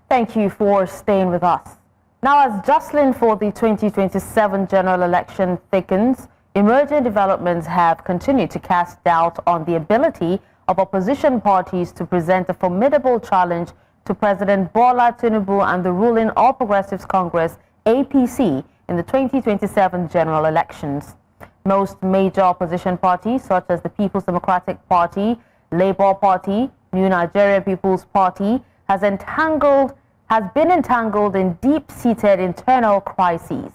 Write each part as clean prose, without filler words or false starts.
Thank you for staying with us. Now, as jostling for the 2027 general election thickens, emerging developments have continued to cast doubt on the ability of opposition parties to present a formidable challenge to President Bola Tinubu and the ruling All Progressives Congress, APC, in the 2027 general elections. Most major opposition parties, such as the People's Democratic Party, Labour Party, New Nigeria People's Party, has been entangled in deep-seated internal crises.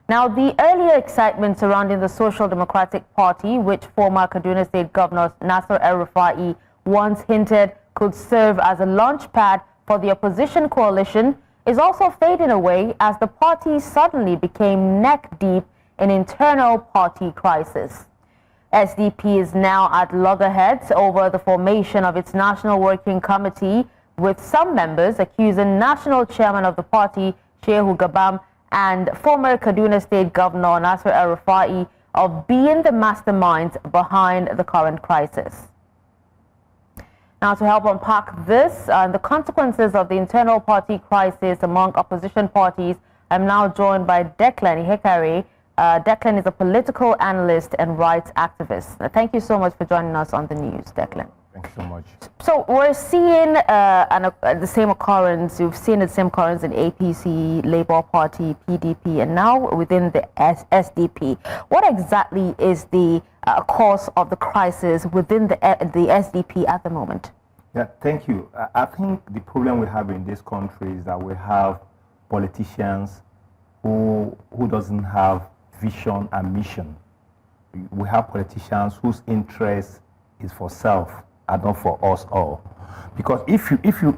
Now, the earlier excitement surrounding the Social Democratic Party, which former Kaduna State Governor Nasir El-Rufai once hinted could serve as a launchpad for the opposition coalition, is also fading away as the party suddenly became neck-deep in internal party crisis. SDP is now at loggerheads over the formation of its National Working Committee, with some members accusing National Chairman of the party, Shehu Gabam, and former Kaduna State Governor Nasir El-Rufai of being the masterminds behind the current crisis. Now, to help unpack this and the consequences of the internal party crisis among opposition parties, I'm now joined by Declan Ihekaire. Declan is a political analyst and rights activist. Thank you so much for joining us on the news, Declan. Thank you so much. So we're seeing the same occurrence. You've seen the same occurrence in APC, Labour Party, PDP, and now within the SDP. What exactly is the cause of the crisis within the SDP at the moment? Yeah, thank you. I think the problem we have in this country is that we have politicians who doesn't have vision and mission. We have politicians whose interest is for self and not for us all. Because if you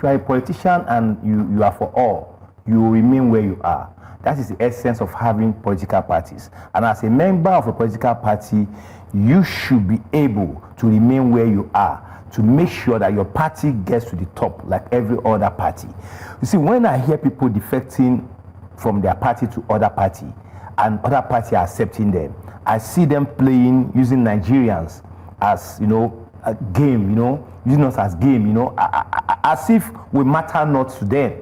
are a politician and you are for all, you will remain where you are. That is the essence of having political parties. And as a member of a political party, you should be able to remain where you are, to make sure that your party gets to the top like every other party. You see, when I hear people defecting from their party to other party and other party are accepting them, I see them playing, using Nigerians as, a game, using us as game, as if we matter not to them.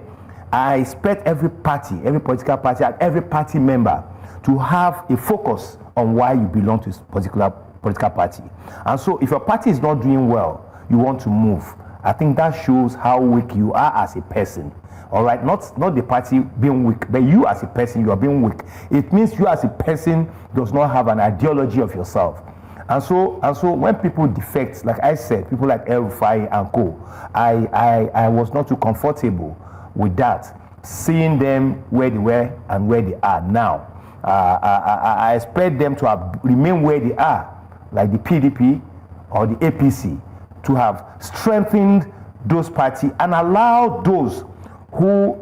I expect every party, every political party, and every party member to have a focus on why you belong to a particular political party. And so if your party is not doing well, you want to move. I think that shows how weak you are as a person. All right, not the party being weak, but you as a person, you are being weak. It means you as a person does not have an ideology of yourself. And so when people defect, like I said, people like El-Rufai and co, I was not too comfortable with that, seeing them where they were and where they are now. I expect them to have remained where they are, like the PDP or the APC, to have strengthened those parties and allow those who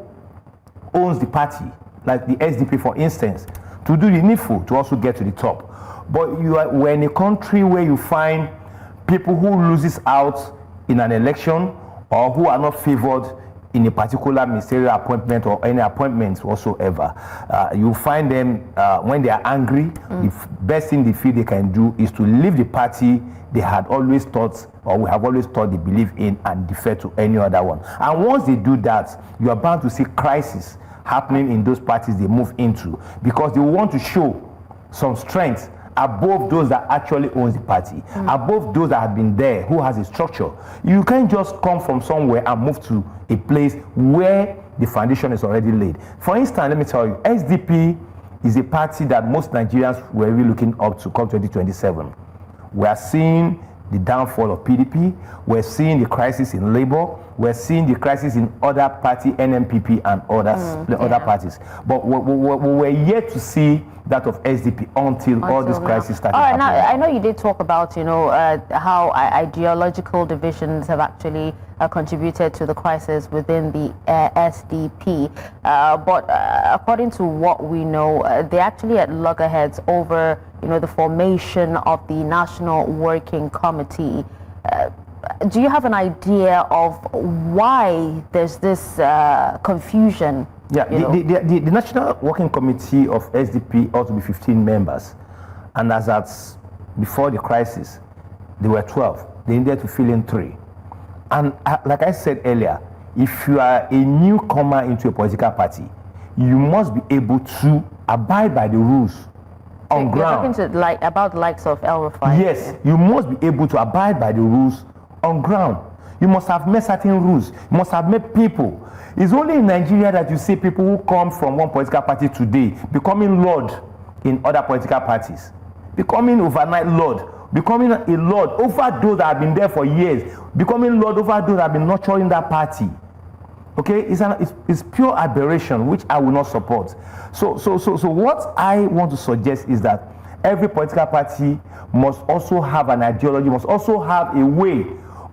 owns the party, like the SDP for instance, to do the needful to also get to the top. But we're in a country where you find people who loses out in an election or who are not favored in a particular ministerial appointment or any appointments whatsoever. You find them when they are angry, the best thing they feel they can do is to leave the party they had always thought, or we have always thought they believe in, and defer to any other one. And once they do that, you are bound to see crisis happening in those parties they move into, because they want to show some strength above those that actually owns the party, above those that have been there, who has a structure. You can't just come from somewhere and move to a place where the foundation is already laid. For instance, let me tell you, SDP is a party that most Nigerians were really looking up to come 2027. We are seeing the downfall of PDP, we're seeing the crisis in Labour, we're seeing the crisis in other party, NNPP and other parties. But we're yet to see that of SDP until all this crisis started happening. Now, I know you did talk about, how ideological divisions have actually contributed to the crisis within the SDP. But according to what we know, they're actually at loggerheads over, the formation of the National Working Committee. Do you have an idea of why there's this confusion? Yeah, the National Working Committee of SDP ought to be 15 members. And as at before the crisis, they were 12. They needed to fill in 3. And like I said earlier, if you are a newcomer into a political party, you must be able to abide by the rules on ground. You're talking about the likes of El-Rufai. Yes, you must be able to abide by the rules on ground. You must have met certain rules. You must have met people. It's only in Nigeria that you see people who come from one political party today becoming lord in other political parties, becoming overnight lord, becoming a lord over those that have been there for years, becoming lord over those that have been nurturing that party. Okay, it's pure aberration, which I will not support. So what I want to suggest is that every political party must also have an ideology, must also have a way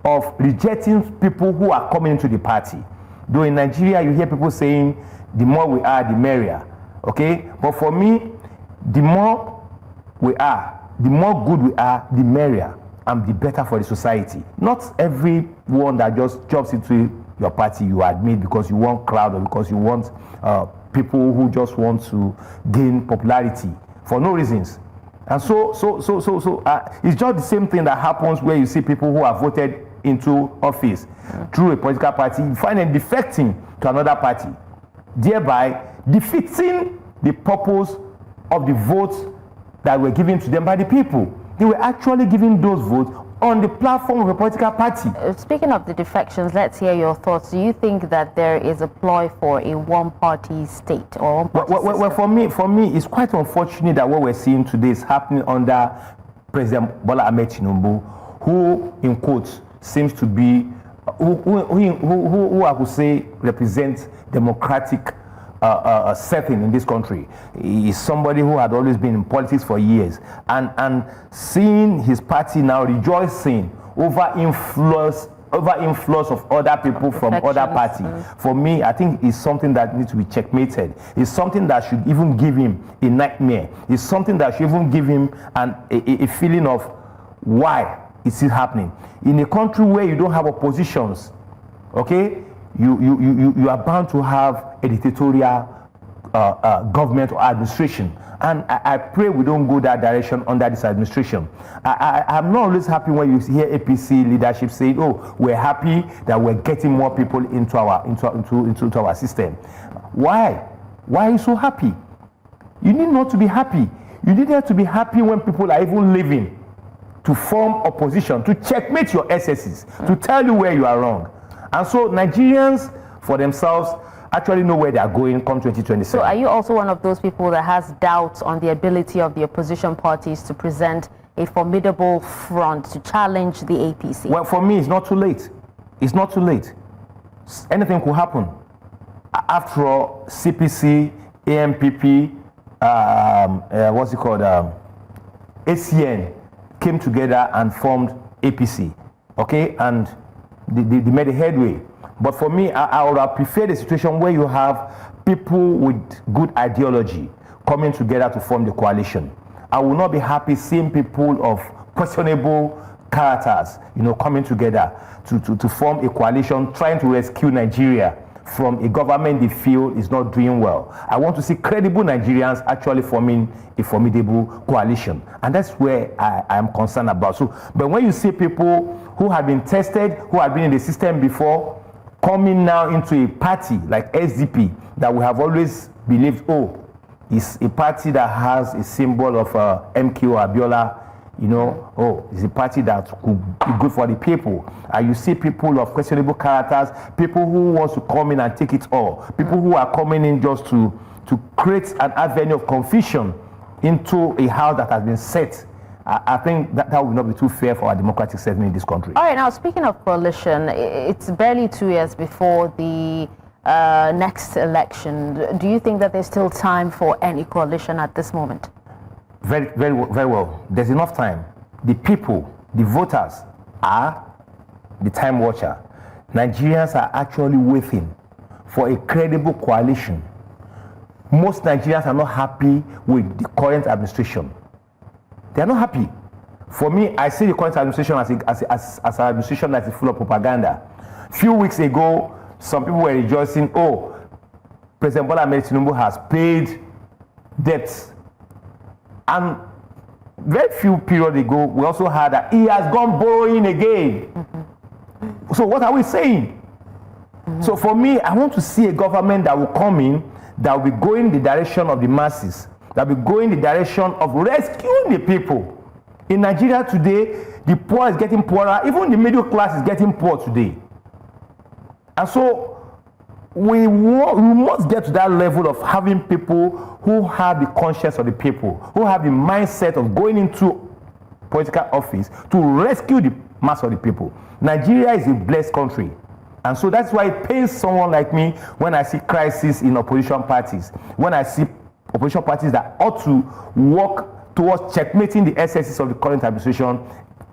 of rejecting people who are coming into the party. Though in Nigeria, you hear people saying, the more we are, the merrier. Okay, but for me, the more we are, the more good we are, the merrier, and the better for the society. Not everyone that just jumps into your party you admit because you want crowd or because you want people who just want to gain popularity for no reasons. And so it's just the same thing that happens where you see people who are voted into office through a political party, you find them defecting to another party, thereby defeating the purpose of the votes that were given to them by the people. They were actually giving those votes on the platform of a political party. Speaking of the defections, let's hear your thoughts. Do you think that there is a ploy for a one-party state or one-party system? Well, for me, it's quite unfortunate that what we're seeing today is happening under President Bola Tinubu, who, in quotes, seems to be, who I would say represents democratic setting in this country. He is somebody who had always been in politics for years, and seeing his party now rejoicing over influence of other people from other parties. For me, I think it's something that needs to be checkmated. It's something that should even give him a nightmare. It's something that should even give him a feeling of why is it happening in a country where you don't have oppositions. Okay, you are bound to have a dictatorial government or administration, and I pray we don't go that direction under this administration. I'm not always happy when you hear APC leadership saying, "Oh, we're happy that we're getting more people into our system." Why are you so happy? You need not to be happy. You need to be happy when people are even living to form opposition, to checkmate your excesses, to tell you where you are wrong. And so Nigerians, for themselves, actually know where they are going come 2027. So are you also one of those people that has doubts on the ability of the opposition parties to present a formidable front to challenge the APC? Well, for me, it's not too late. It's not too late. Anything could happen. After all, CPC, NNPP, ACN came together and formed APC. Okay, and they made a headway. But for me, I would have preferred a situation where you have people with good ideology coming together to form the coalition. I will not be happy seeing people of questionable characters, coming together to form a coalition trying to rescue Nigeria from a government they feel is not doing well. I want to see credible Nigerians actually forming a formidable coalition. And that's where I am concerned about. But when you see people who have been tested, who have been in the system before, coming now into a party like SDP that we have always believed, is a party that has a symbol of MKO Abiola, it's a party that could be good for the people. And you see people of questionable characters, people who want to come in and take it all, people who are coming in just to create an avenue of confusion into a house that has been set. I think that will not be too fair for our democratic setting in this country. All right, now speaking of coalition, it's barely 2 years before the next election. Do you think that there's still time for any coalition at this moment? Very, very, very well. There's enough time. The people, the voters, are the time watcher. Nigerians are actually waiting for a credible coalition. Most Nigerians are not happy with the current administration. They are not happy. For me, I see the current administration as an administration that is full of propaganda. A few weeks ago, some people were rejoicing, President Bola Tinubu has paid debts. And very few period ago, we also heard that he has gone borrowing again. So what are we saying? So for me, I want to see a government that will come in, that will be going the direction of the masses, that will be going the direction of rescuing the people. In Nigeria today, the poor is getting poorer, even the middle class is getting poor today. And so we must get to that level of having people who have the conscience of the people, who have the mindset of going into political office to rescue the mass of the people. Nigeria is a blessed country. And so that's why it pains someone like me when I see crises in opposition parties, when I see opposition parties that ought to work towards checkmating the excesses of the current administration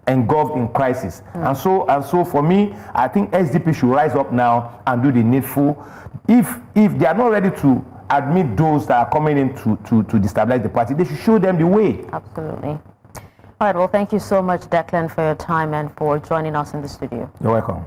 engulfed in crisis. And so for me, I think SDP should rise up now and do the needful. If they are not ready to admit those that are coming in to destabilize the party, they should show them the way. Absolutely. All right, well, thank you so much, Declan, for your time and for joining us in the studio. You're welcome.